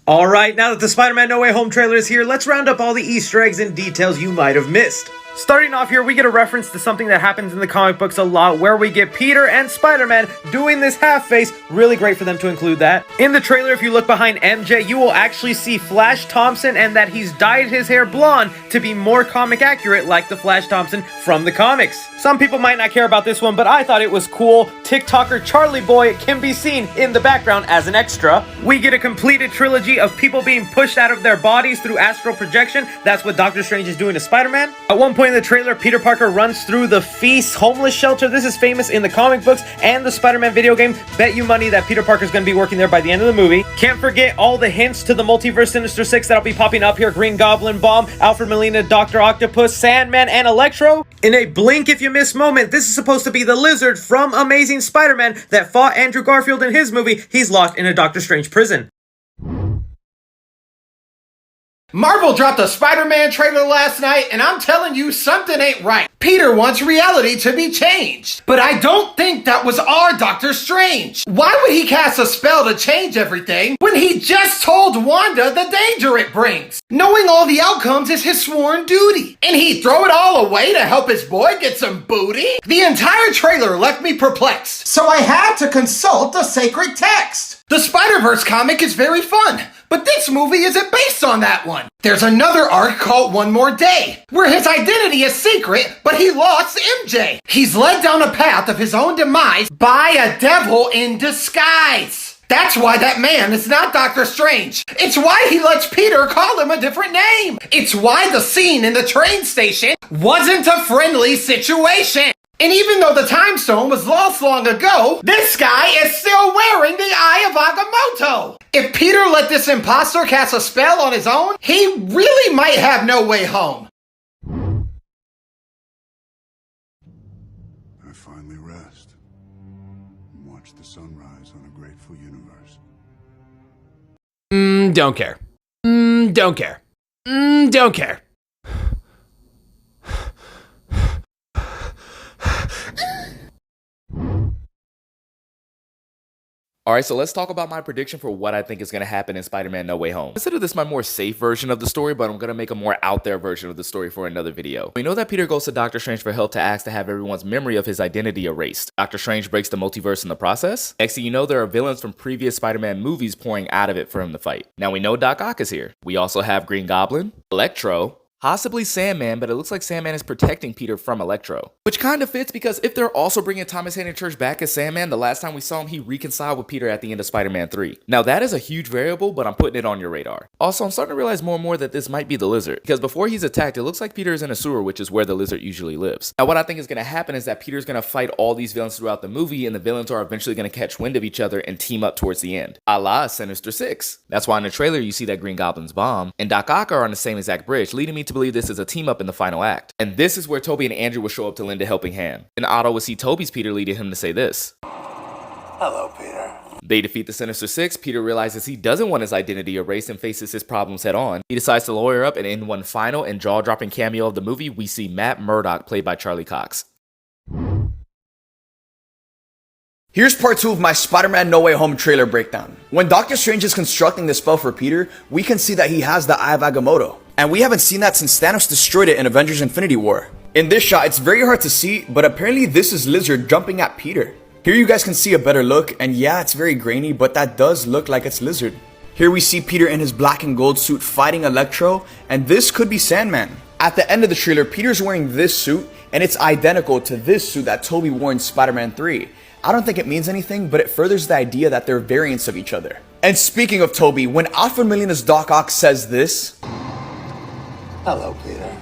Alright, now that the Spider-Man No Way Home trailer is here, let's round up all the Easter eggs and details you might have missed. Starting off here, we get a reference to something that happens in the comic books a lot, where we get Peter and Spider-Man doing this half face. Really great for them to include that. In the trailer, if you look behind MJ, you will actually see Flash Thompson, and that he's dyed his hair blonde to be more comic accurate like the Flash Thompson from the comics. Some people might not care about this one, but I thought it was cool. TikToker Charlie Boy can be seen in the background as an extra. We get a completed trilogy of people being pushed out of their bodies through astral projection. That's what Doctor Strange is doing to Spider-Man. At one point in the trailer, Peter Parker runs through the Feast homeless shelter. This is famous in the comic books and the Spider-Man video game. Bet you money that Peter Parker's going to be working there by the end of the movie. Can't forget all the hints to the multiverse Sinister Six that'll be popping up here. Green Goblin, Bomb, Alfred Molina, Dr. Octopus, Sandman, and Electro. In a blink if you miss moment, this is supposed to be the Lizard from Amazing Spider-Man that fought Andrew Garfield in his movie. He's locked in a Doctor Strange prison. Marvel dropped a Spider-Man trailer last night, and I'm telling you, something ain't right. Peter wants reality to be changed. But I don't think that was our Doctor Strange. Why would he cast a spell to change everything when he just told Wanda the danger it brings? Knowing all the outcomes is his sworn duty. And he'd throw it all away to help his boy get some booty? The entire trailer left me perplexed, so I had to consult the sacred text. The Spider-Verse comic is very fun, but this movie isn't based on that one. There's another arc called One More Day, where his identity is secret, but he lost MJ. He's led down a path of his own demise by a devil in disguise. That's why that man is not Doctor Strange. It's why he lets Peter call him a different name. It's why the scene in the train station wasn't a friendly situation. And even though the Time Stone was lost long ago, this guy is still wearing the Eye of Agamotto. If Peter let this imposter cast a spell on his own, he really might have no way home. I finally rest and watch the sunrise on a grateful universe. Don't care. Don't care. Don't care. Alright, so let's talk about my prediction for what I think is going to happen in Spider-Man No Way Home. Consider this my more safe version of the story, but I'm going to make a more out there version of the story for another video. We know that Peter goes to Doctor Strange for help to ask to have everyone's memory of his identity erased. Doctor Strange breaks the multiverse in the process. Next thing you know, there are villains from previous Spider-Man movies pouring out of it for him to fight. Now we know Doc Ock is here. We also have Green Goblin, Electro, possibly Sandman, but it looks like Sandman is protecting Peter from Electro. Which kind of fits because if they're also bringing Thomas Hayden Church back as Sandman, the last time we saw him, he reconciled with Peter at the end of Spider-Man 3. Now that is a huge variable, but I'm putting it on your radar. Also, I'm starting to realize more and more that this might be the Lizard, because before he's attacked, it looks like Peter is in a sewer, which is where the Lizard usually lives. Now what I think is going to happen is that Peter's going to fight all these villains throughout the movie, and the villains are eventually going to catch wind of each other and team up towards the end. A la Sinister Six. That's why in the trailer you see that Green Goblin's Bomb and Doc Ock are on the same exact bridge, leading me to believe this is a team up in the final act. And this is where Tobey and Andrew will show up to lend a helping hand. And Otto will see Tobey's Peter leading him to say this. Hello, Peter. They defeat the Sinister Six. Peter realizes he doesn't want his identity erased and faces his problems head on. He decides to lawyer up, and in one final and jaw-dropping cameo of the movie, we see Matt Murdock played by Charlie Cox. Here's part 2 of my Spider-Man No Way Home trailer breakdown. When Doctor Strange is constructing the spell for Peter, we can see that he has the Eye of Agamotto. And we haven't seen that since Thanos destroyed it in Avengers Infinity War. In this shot, it's very hard to see, but apparently this is Lizard jumping at Peter. Here you guys can see a better look, and yeah, it's very grainy, but that does look like it's Lizard. Here we see Peter in his black and gold suit fighting Electro, and this could be Sandman. At the end of the trailer, Peter's wearing this suit, and it's identical to this suit that Tobey wore in Spider-Man 3. I don't think it means anything, but it furthers the idea that they're variants of each other. And speaking of Tobey, when Alfred Molina's Doc Ock says this, Hello, Peter.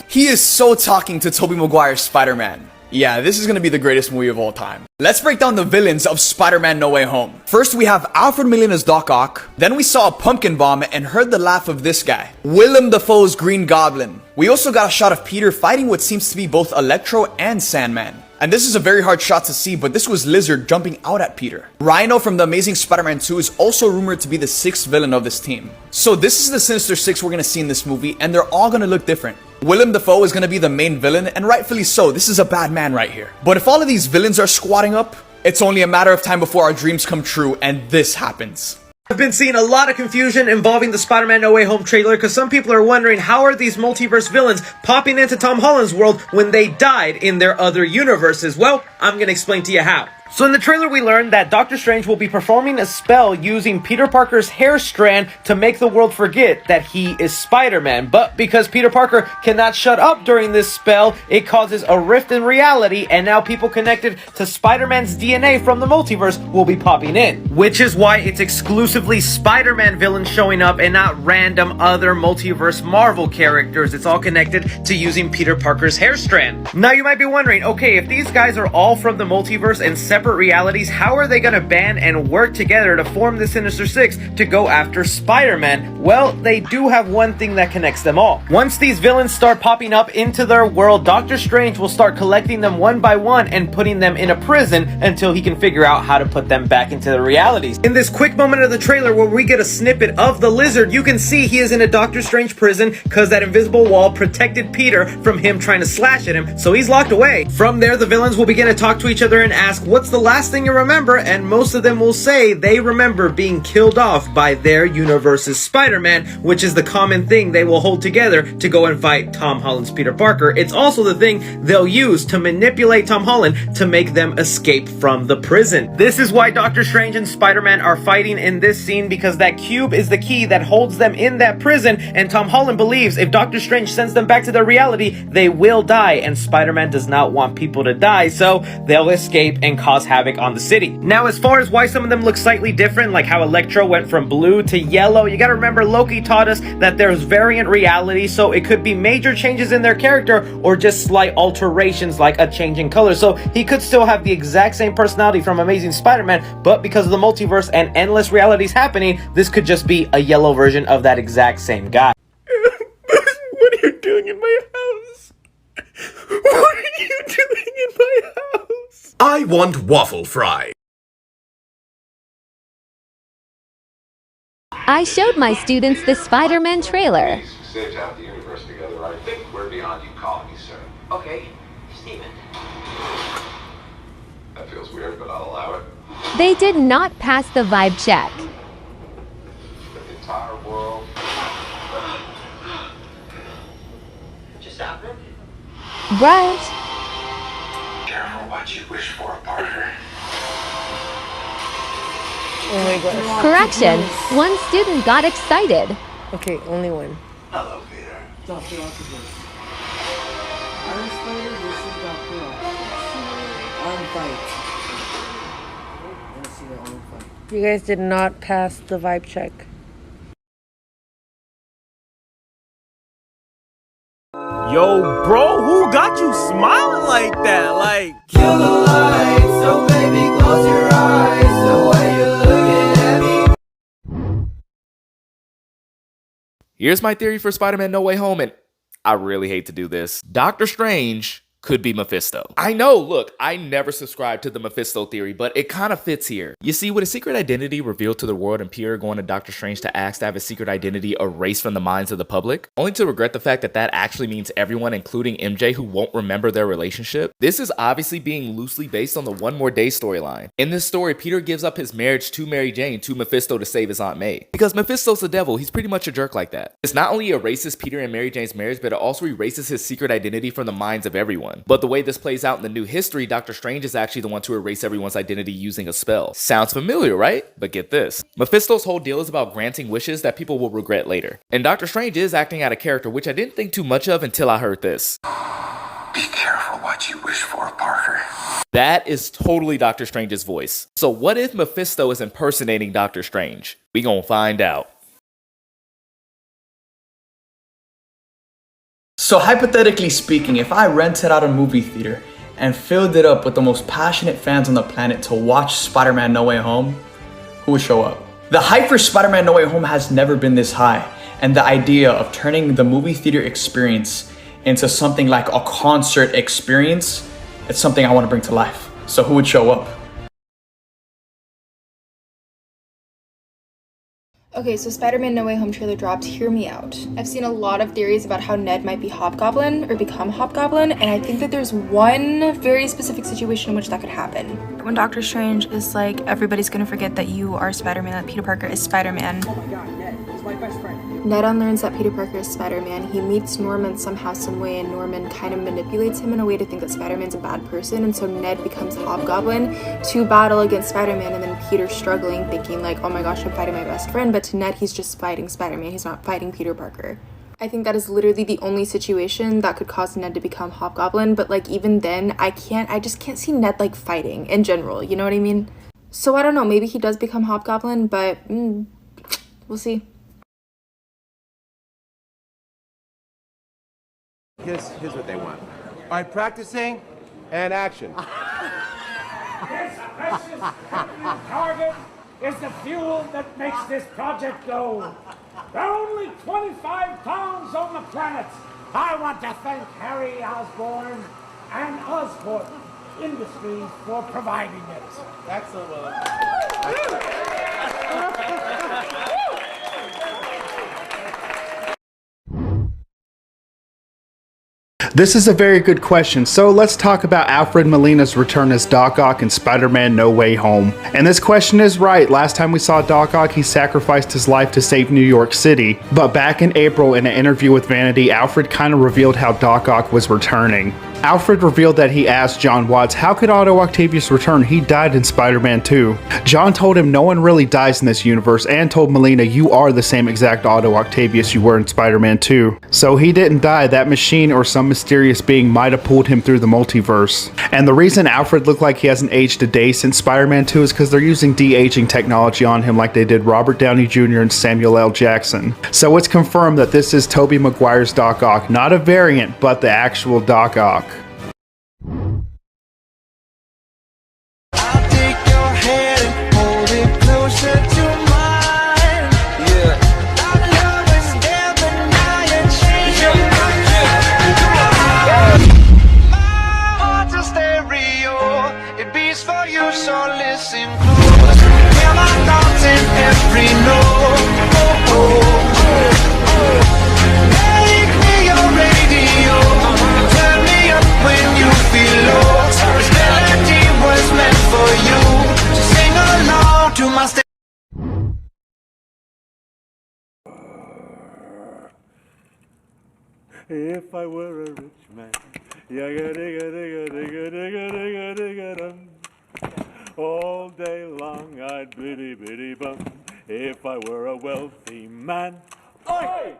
he is so talking to Tobey Maguire's Spider-Man. Yeah, this is gonna be the greatest movie of all time. Let's break down the villains of Spider-Man No Way Home. First, we have Alfred Molina's Doc Ock. Then we saw a pumpkin bomb and heard the laugh of this guy, Willem Dafoe's Green Goblin. We also got a shot of Peter fighting what seems to be both Electro and Sandman. And this is a very hard shot to see, but this was Lizard jumping out at Peter. Rhino from The Amazing Spider-Man 2 is also rumored to be the 6th villain of this team. So this is the Sinister Six we're gonna see in this movie, and they're all gonna look different. Willem Dafoe is gonna be the main villain, and rightfully so. This is a bad man right here. But if all of these villains are squatting up, it's only a matter of time before our dreams come true, and this happens. I've been seeing a lot of confusion involving the Spider-Man No Way Home trailer because some people are wondering how are these multiverse villains popping into Tom Holland's world when they died in their other universes? Well, I'm going to explain to you how. So in the trailer we learned that Doctor Strange will be performing a spell using Peter Parker's hair strand to make the world forget that he is Spider-Man. But because Peter Parker cannot shut up during this spell, it causes a rift in reality, and now people connected to Spider-Man's DNA from the multiverse will be popping in. Which is why it's exclusively Spider-Man villains showing up and not random other multiverse Marvel characters. It's all connected to using Peter Parker's hair strand. Now you might be wondering, okay, if these guys are all from the multiverse and separate realities, how are they going to band and work together to form the Sinister Six to go after Spider-Man? Well, they do have one thing that connects them all. Once these villains start popping up into their world, Doctor Strange will start collecting them one by one and putting them in a prison until he can figure out how to put them back into their realities. In this quick moment of the trailer where we get a snippet of the Lizard, you can see he is in a Doctor Strange prison because that invisible wall protected Peter from him trying to slash at him, so he's locked away. From there, the villains will begin to talk to each other and ask, what's the last thing you remember? And most of them will say they remember being killed off by their universe's Spider-Man, which is the common thing they will hold together to go and fight Tom Holland's Peter Parker. It's also the thing they'll use to manipulate Tom Holland to make them escape from the prison. This is why Doctor Strange and Spider-Man are fighting in this scene, because that cube is the key that holds them in that prison, and Tom Holland believes if Doctor Strange sends them back to their reality, they will die, and Spider-Man does not want people to die, so they'll escape and cause havoc on the city. Now, as far as why some of them look slightly different, like how Electro went from blue to yellow, you gotta remember Loki taught us that there's variant reality, so it could be major changes in their character or just slight alterations like a change in color. So he could still have the exact same personality from Amazing Spider-Man, but because of the multiverse and endless realities happening, this could just be a yellow version of that exact same guy. What are you doing in my house? What are you doing in my house? I want waffle fry. I showed my students the Spider-Man trailer. Sage out the universe together. I think we're beyond you calling me sir. Okay, Steven. That feels weird, but I'll allow it. They did not pass the vibe check. The entire world. What just happened? Right? Careful what you wish for, Parker. Oh my gosh. Correction. One student got excited. Okay, only one. Hello, Peter. Dr. Octopus. Iron Spider versus Dr. Octopus. On fight. Let's see the on fight. You guys did not pass the vibe check. Yo, bro, who got you smiling like that? Like, Kill the lights, so baby, close your eyes. The way you're looking at me. Here's my theory for Spider-Man No Way Home, and I really hate to do this. Doctor Strange could be Mephisto. I know, look, I never subscribed to the Mephisto theory, but it kind of fits here. You see, with his secret identity revealed to the world and Peter going to Doctor Strange to ask to have his secret identity erased from the minds of the public, only to regret the fact that that actually means everyone, including MJ, who won't remember their relationship. This is obviously being loosely based on the One More Day storyline. In this story, Peter gives up his marriage to Mary Jane to Mephisto to save his Aunt May. Because Mephisto's the devil, he's pretty much a jerk like that. This not only erases Peter and Mary Jane's marriage, but it also erases his secret identity from the minds of everyone. But the way this plays out in the new history, Doctor Strange is actually the one to erase everyone's identity using a spell. Sounds familiar, right? But get this. Mephisto's whole deal is about granting wishes that people will regret later. And Doctor Strange is acting out of character, which I didn't think too much of until I heard this. Be careful what you wish for, Parker. That is totally Doctor Strange's voice. So what if Mephisto is impersonating Doctor Strange? We gonna find out. So hypothetically speaking, if I rented out a movie theater and filled it up with the most passionate fans on the planet to watch Spider-Man No Way Home, who would show up? The hype for Spider-Man No Way Home has never been this high, and the idea of turning the movie theater experience into something like a concert experience, it's something I want to bring to life. So who would show up? Okay, so Spider-Man No Way Home trailer dropped. Hear me out. I've seen a lot of theories about how Ned might be Hobgoblin or become Hobgoblin, and I think that there's one very specific situation in which that could happen. When Doctor Strange is like, everybody's gonna forget that you are Spider-Man, that Peter Parker is Spider-Man. Oh my god, Ned, he's my best friend. Ned unlearns that Peter Parker is Spider-Man. He meets Norman somehow, some way, and Norman kind of manipulates him in a way to think that Spider-Man's a bad person, and so Ned becomes Hobgoblin to battle against Spider-Man, and then Peter's struggling, thinking like, oh my gosh, I'm fighting my best friend, but to Ned, he's just fighting Spider-Man. He's not fighting Peter Parker. I think that is literally the only situation that could cause Ned to become Hobgoblin, but like even then, I just can't see Ned like fighting in general, you know what I mean? So I don't know, maybe he does become Hobgoblin, but we'll see. Here's what they want. All right, practicing and action. This precious target is the fuel that makes this project go. There are only 25 pounds on the planet. I want to thank Harry Osborn and Osborn Industries for providing it. Excellent. This is a very good question, so let's talk about Alfred Molina's return as Doc Ock in Spider-Man No Way Home. And this question is right, last time we saw Doc Ock, he sacrificed his life to save New York City. But back in April, in an interview with Vanity, Alfred kind of revealed how Doc Ock was returning. Alfred revealed that he asked John Watts, how could Otto Octavius return? He died in Spider-Man 2. John told him no one really dies in this universe, and told Molina, you are the same exact Otto Octavius you were in Spider-Man 2. So he didn't die, that machine or some mysterious being might have pulled him through the multiverse. And the reason Alfred looked like he hasn't aged a day since Spider-Man 2 is because they're using de-aging technology on him like they did Robert Downey Jr. and Samuel L. Jackson. So it's confirmed that this is Tobey Maguire's Doc Ock, not a variant, but the actual Doc Ock. If I were a rich man, all day long I'd biddy biddy bum. If I were a wealthy man, oi!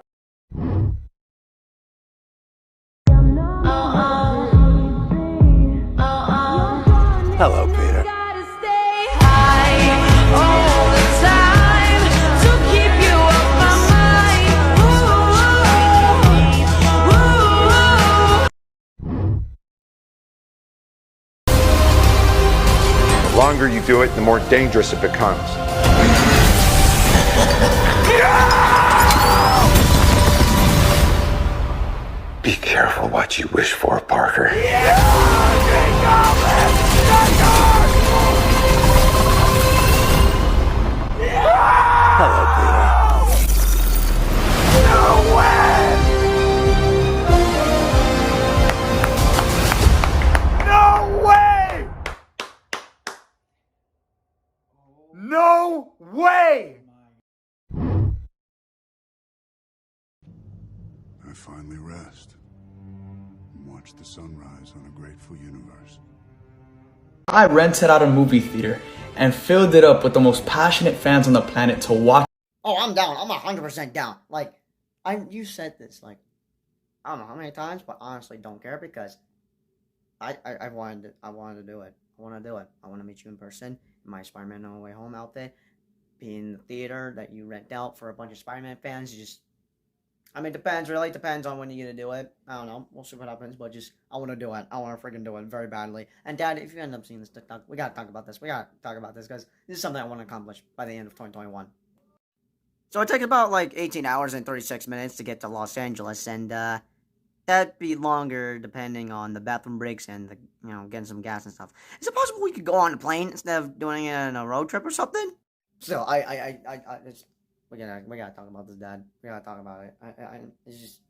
Hello, Peter. The longer you do it, the more dangerous it becomes. Be careful what you wish for, Parker. Hello, Peter. No way! No way! No way! I finally rest and watch the sunrise on a grateful universe. I rented out a movie theater and filled it up with the most passionate fans on the planet to watch. Oh, I'm down. I'm 100% down. Like, you said this, like, I don't know how many times, but honestly don't care because I wanted to do it. I want to do it. I want to meet you in person in my Spider-Man No Way Home outfit. Be in the theater that you rent out for a bunch of Spider-Man fans. Depends, really depends on when you're gonna do it. I don't know. We'll see what happens, but I want to do it. I want to freaking do it very badly. And Dad, if you end up seeing this TikTok, we gotta talk about this. Because this is something I want to accomplish by the end of 2021. So it takes about like 18 hours and 36 minutes to get to Los Angeles, and that'd be longer depending on the bathroom breaks and the, getting some gas and stuff. Is it possible we could go on a plane instead of doing it in a road trip or something? So We gotta talk about this, Dad. We gotta talk about it. It's just,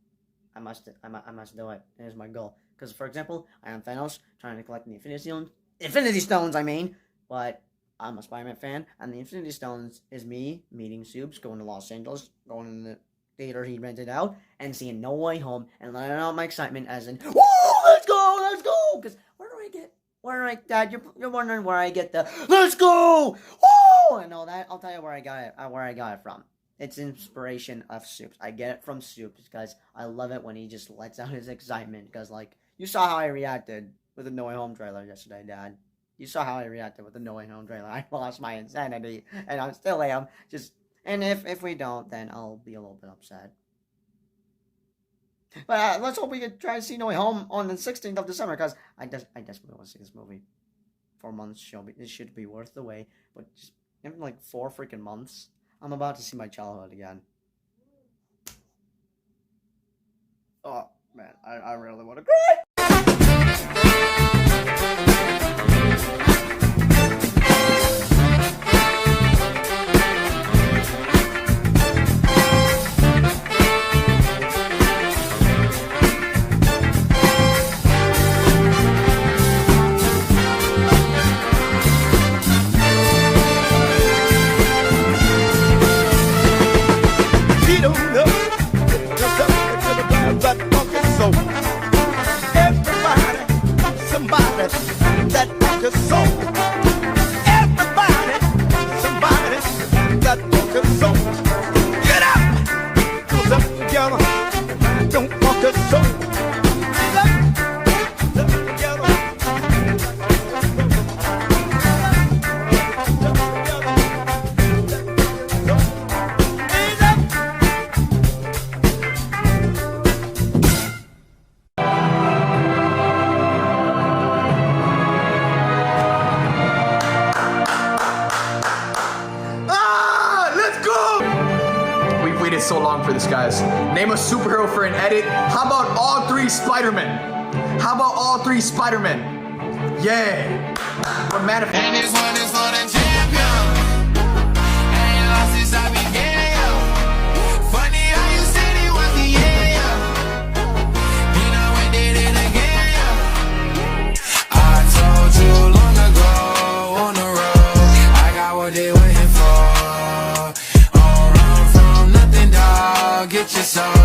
I must do it. It is my goal. Because, for example, I am Thanos trying to collect the Infinity Stones, I mean. But I'm a Spider-Man fan, and the Infinity Stones is me meeting Soups, going to Los Angeles, going in the theater he rented out, and seeing No Way Home, and letting out my excitement as in, whoa, let's go! Because Dad, you're wondering where I get the, let's go! Whoa! And all that. I'll tell you where I got it from. It's inspiration of Soups. I get it from Soups because I love it when he just lets out his excitement. Because, like, you saw how I reacted with the No Way Home trailer yesterday, Dad. You saw how I reacted with the No Way Home trailer. I lost my insanity, and I still am. And if we don't, then I'll be a little bit upset. But let's hope we can try to see No Way Home on the 16th of December, because I desperately want to see this movie. 4 months it should be worth the wait. But just in like 4 freaking months, I'm about to see my childhood again. Oh, man, I really want to cry! So long for this, guys. Name a superhero for an edit. How about all 3 Spider-Men? How about all 3 Spider-Men? Yeah. We're manifesting. And this one is for the champion. Ain't lost since I began. Funny how you said it was the yeah. You know we did it again. I told you long ago on the road, I got what they waiting for. Get your soul.